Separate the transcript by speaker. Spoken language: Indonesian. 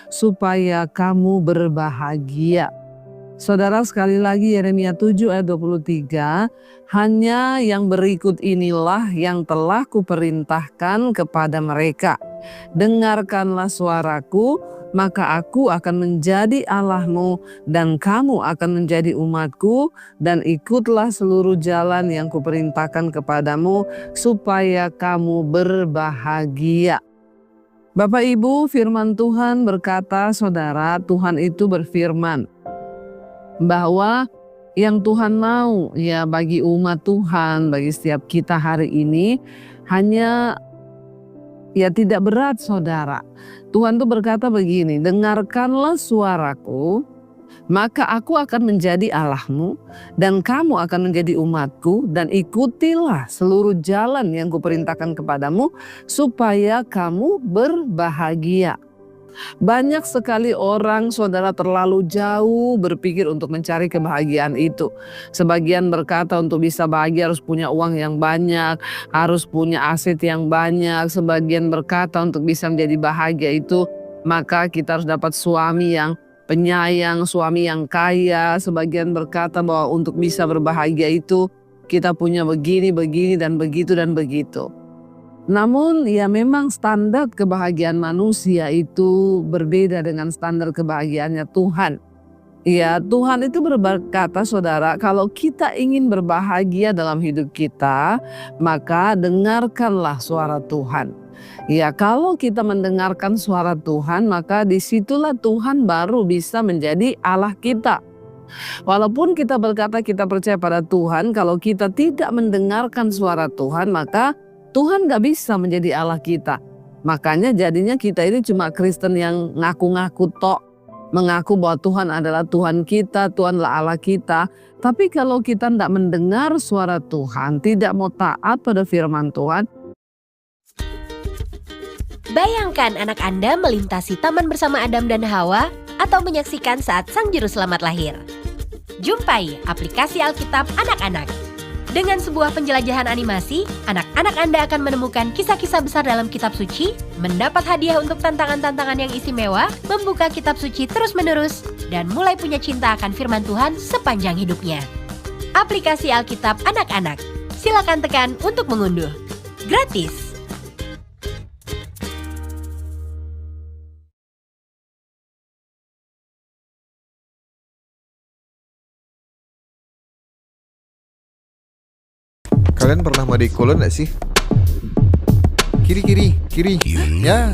Speaker 1: supaya kamu berbahagia. Saudara, sekali lagi Yeremia 7 ayat 23, hanya yang berikut inilah yang telah kuperintahkan kepada mereka. Dengarkanlah suaraku, maka aku akan menjadi Allahmu dan kamu akan menjadi umatku, dan ikutlah seluruh jalan yang kuperintahkan kepadamu supaya kamu berbahagia. Bapak Ibu, firman Tuhan berkata, saudara, Tuhan itu berfirman bahwa yang Tuhan mau ya bagi umat Tuhan, bagi setiap kita hari ini hanya ya tidak berat, saudara. Tuhan tuh berkata begini, dengarkanlah suaraku, maka aku akan menjadi Allahmu dan kamu akan menjadi umatku, dan ikutilah seluruh jalan yang kuperintahkan kepadamu supaya kamu berbahagia. Banyak sekali orang, saudara, terlalu jauh berpikir untuk mencari kebahagiaan itu. Sebagian berkata untuk bisa bahagia harus punya uang yang banyak, harus punya aset yang banyak. Sebagian berkata untuk bisa menjadi bahagia itu maka kita harus dapat suami yang penyayang, suami yang kaya. Sebagian berkata bahwa untuk bisa berbahagia itu kita punya begini, begini, dan begitu, dan begitu. Namun ya memang standar kebahagiaan manusia itu berbeda dengan standar kebahagiaannya Tuhan. Ya, Tuhan itu berkata, saudara, kalau kita ingin berbahagia dalam hidup kita, maka dengarkanlah suara Tuhan. Ya, kalau kita mendengarkan suara Tuhan, maka disitulah Tuhan baru bisa menjadi Allah kita. Walaupun kita berkata kita percaya pada Tuhan, kalau kita tidak mendengarkan suara Tuhan, maka Tuhan gak bisa menjadi Allah kita. Makanya jadinya kita ini cuma Kristen yang ngaku-ngaku tok. Mengaku bahwa Tuhan adalah Tuhan kita, Tuhanlah Allah kita. Tapi kalau kita tidak mendengar suara Tuhan, tidak mau taat pada firman Tuhan.
Speaker 2: Bayangkan anak Anda melintasi taman bersama Adam dan Hawa atau menyaksikan saat Sang Juru Selamat lahir. Jumpai aplikasi Alkitab Anak-anak. Dengan sebuah penjelajahan animasi, anak-anak Anda akan menemukan kisah-kisah besar dalam kitab suci, mendapat hadiah untuk tantangan-tantangan yang istimewa, membuka kitab suci terus-menerus, dan mulai punya cinta akan firman Tuhan sepanjang hidupnya. Aplikasi Alkitab Anak-anak. Silakan tekan untuk mengunduh. Gratis.
Speaker 3: Kalian pernah mandi kolon gak sih? Kiri. Ya.